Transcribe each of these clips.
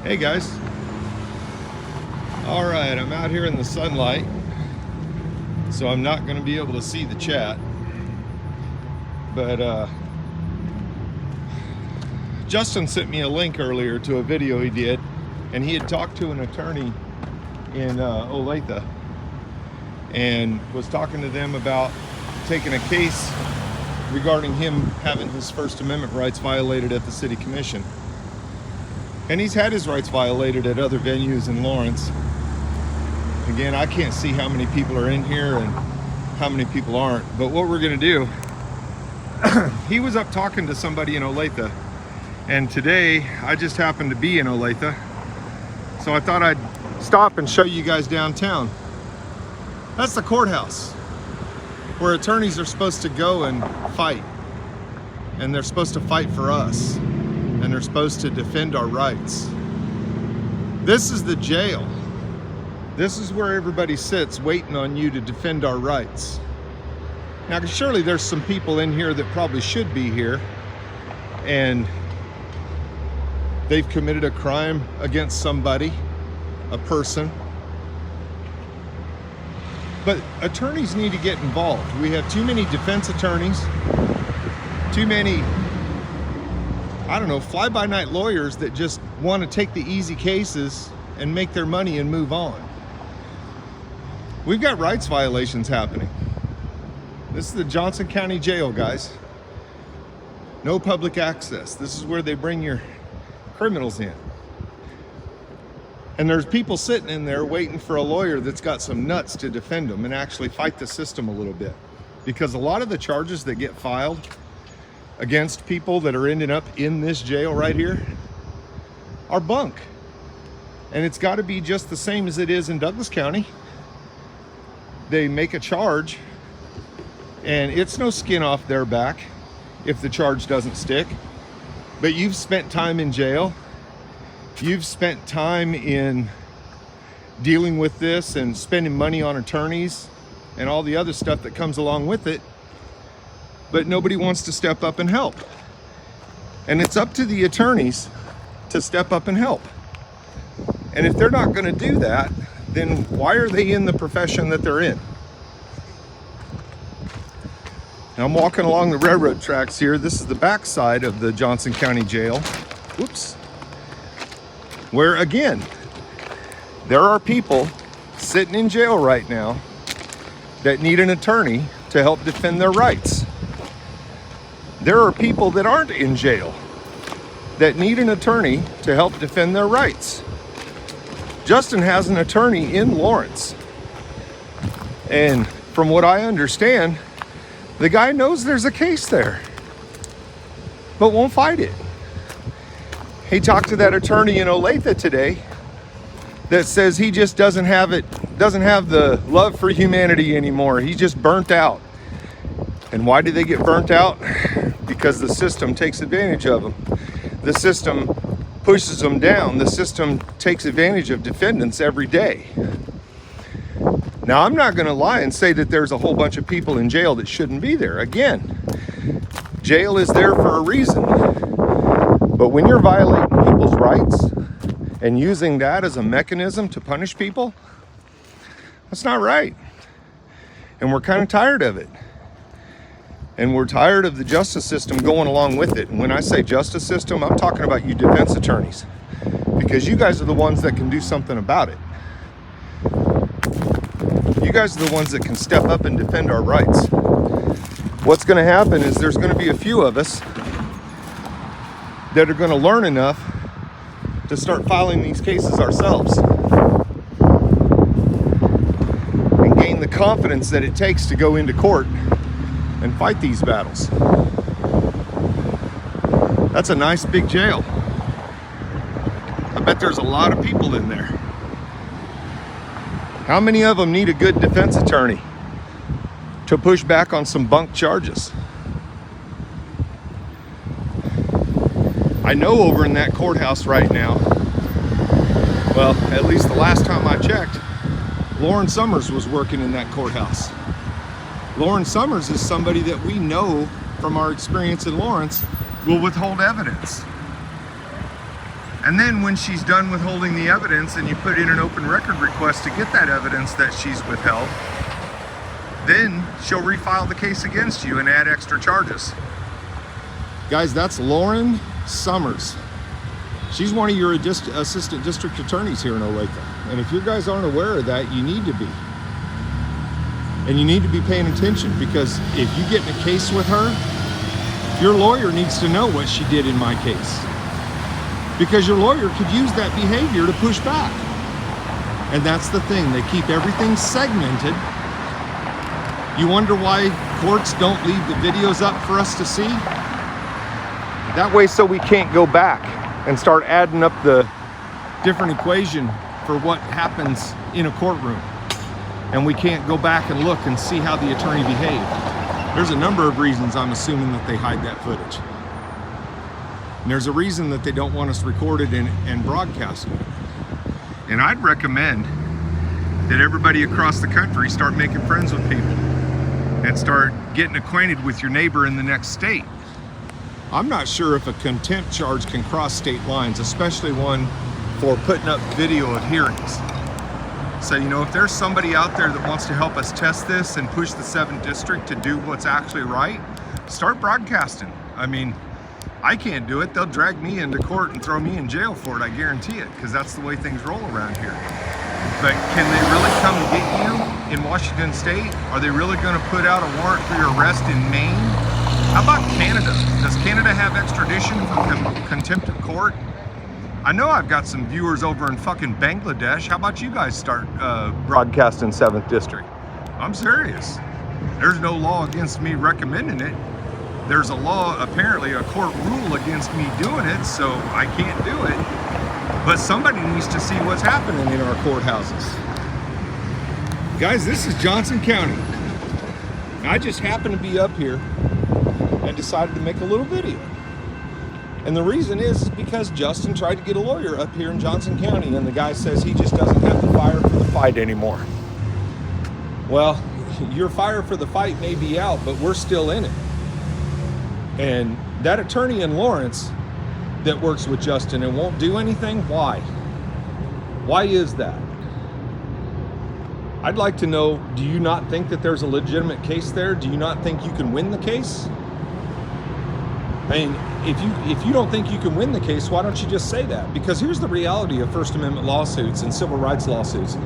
Hey guys. All right, I'm out here in the sunlight, so I'm not going to be able to see the chat. But Justin sent me a link earlier to a video he did, and he had talked to an attorney in Olathe and was talking to them about taking a case regarding him having his First Amendment rights violated at the City Commission. And he's had his rights violated at other venues in Lawrence. Again, I can't see how many people are in here and how many people aren't, but what we're gonna do, he was up talking to somebody in Olathe, and today I just happened to be in Olathe, so I thought I'd stop and show you guys downtown. That's the courthouse, where attorneys are supposed to go and fight, and they're supposed to fight for us, and they're supposed to defend our rights. This is the jail. This is where everybody sits waiting on you to defend our rights. Now, surely there's some people in here that probably should be here, and they've committed a crime against somebody, a person. But attorneys need to get involved. We have too many defense attorneys, too many, I don't know, fly-by-night lawyers that just want to take the easy cases and make their money and move on. We've got rights violations happening. This is the Johnson County Jail, guys. No public access. This is where they bring your criminals in. And there's people sitting in there waiting for a lawyer that's got some nuts to defend them and actually fight the system a little bit. Because a lot of the charges that get filed against people that are ending up in this jail right here are bunk. And it's got to be just the same as it is in Douglas County. They make a charge, and it's no skin off their back if the charge doesn't stick. But you've spent time in jail. You've spent time in dealing with this and spending money on attorneys and all the other stuff that comes along with it, but nobody wants to step up and help. And it's up to the attorneys to step up and help. And if they're not going to do that, then why are they in the profession that they're in? Now, I'm walking along the railroad tracks here. This is the backside of the Johnson County Jail. Whoops. Where, again, there are people sitting in jail right now that need an attorney to help defend their rights. There are people that aren't in jail that need an attorney to help defend their rights. Justin has an attorney in Lawrence. And from what I understand, the guy knows there's a case there, but won't fight it. He talked to that attorney in Olathe today that says he just doesn't have the love for humanity anymore. He's just burnt out. And why do they get burnt out? Because the system takes advantage of them. The system pushes them down. The system takes advantage of defendants every day. Now, I'm not going to lie and say that there's a whole bunch of people in jail that shouldn't be there. Again, jail is there for a reason. But when you're violating people's rights and using that as a mechanism to punish people, that's not right. And we're kind of tired of it. And we're tired of the justice system going along with it. And when I say justice system, I'm talking about you defense attorneys, because you guys are the ones that can do something about it. You guys are the ones that can step up and defend our rights. What's going to happen is there's going to be a few of us that are going to learn enough to start filing these cases ourselves and gain the confidence that it takes to go into court and fight these battles. That's a nice big jail. I bet there's a lot of people in there. How many of them need a good defense attorney to push back on some bunk charges? I know over in that courthouse right now, well, at least the last time I checked, Lauren Summers was working in that courthouse. Lauren Summers is somebody that we know from our experience in Lawrence will withhold evidence. And then when she's done withholding the evidence and you put in an open record request to get that evidence that she's withheld, then she'll refile the case against you and add extra charges. Guys, that's Lauren Summers. She's one of your assistant district attorneys here in Olathe. And if you guys aren't aware of that, you need to be. And you need to be paying attention, because if you get in a case with her, your lawyer needs to know what she did in my case. Because your lawyer could use that behavior to push back. And that's the thing, they keep everything segmented. You wonder why courts don't leave the videos up for us to see? That way, so we can't go back and start adding up the different equation for what happens in a courtroom. And we can't go back and look and see how the attorney behaved. There's a number of reasons I'm assuming that they hide that footage. And there's a reason that they don't want us recorded and broadcasted. And I'd recommend that everybody across the country start making friends with people and start getting acquainted with your neighbor in the next state. I'm not sure if a contempt charge can cross state lines, especially one for putting up video of hearings. So, you know, if there's somebody out there that wants to help us test this and push the 7th District to do what's actually right, start broadcasting. I mean, I can't do it. They'll drag me into court and throw me in jail for it, I guarantee it, because that's the way things roll around here. But can they really come and get you in Washington State? Are they really going to put out a warrant for your arrest in Maine? How about Canada? Does Canada have extradition for contempt of court? I know I've got some viewers over in fucking Bangladesh. How about you guys start broadcasting 7th District? I'm serious. There's no law against me recommending it. There's a law, apparently a court rule against me doing it, so I can't do it. But somebody needs to see what's happening in our courthouses. Guys, this is Johnson County. I just happened to be up here and decided to make a little video. And the reason is because Justin tried to get a lawyer up here in Johnson County, and the guy says he just doesn't have the fire for the fight anymore. Well, your fire for the fight may be out, but we're still in it. And that attorney in Lawrence that works with Justin and won't do anything, why? Why is that? I'd like to know, do you not think that there's a legitimate case there? Do you not think you can win the case? I mean, if you don't think you can win the case, why don't you just say that? Because here's the reality of First Amendment lawsuits and civil rights lawsuits.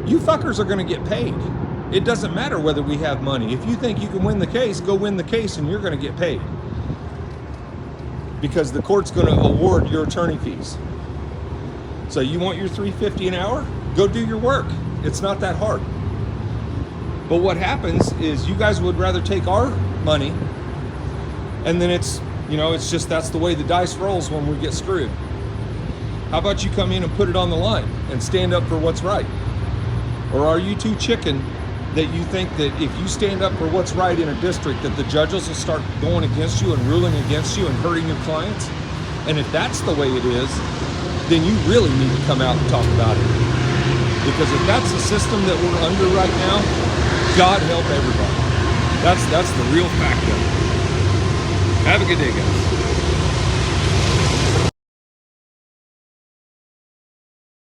You fuckers are going to get paid. It doesn't matter whether we have money. If you think you can win the case, go win the case and you're going to get paid. Because the court's going to award your attorney fees. So you want your $3.50 an hour? Go do your work. It's not that hard. But what happens is you guys would rather take our money, and then it's, you know, it's just that's the way the dice rolls when we get screwed. How about you come in and put it on the line and stand up for what's right? Or are you too chicken that you think that if you stand up for what's right in a district that the judges will start going against you and ruling against you and hurting your clients? And if that's the way it is, then you really need to come out and talk about it. Because if that's the system that we're under right now, God help everybody. That's the real fact of it. Have a good day, guys.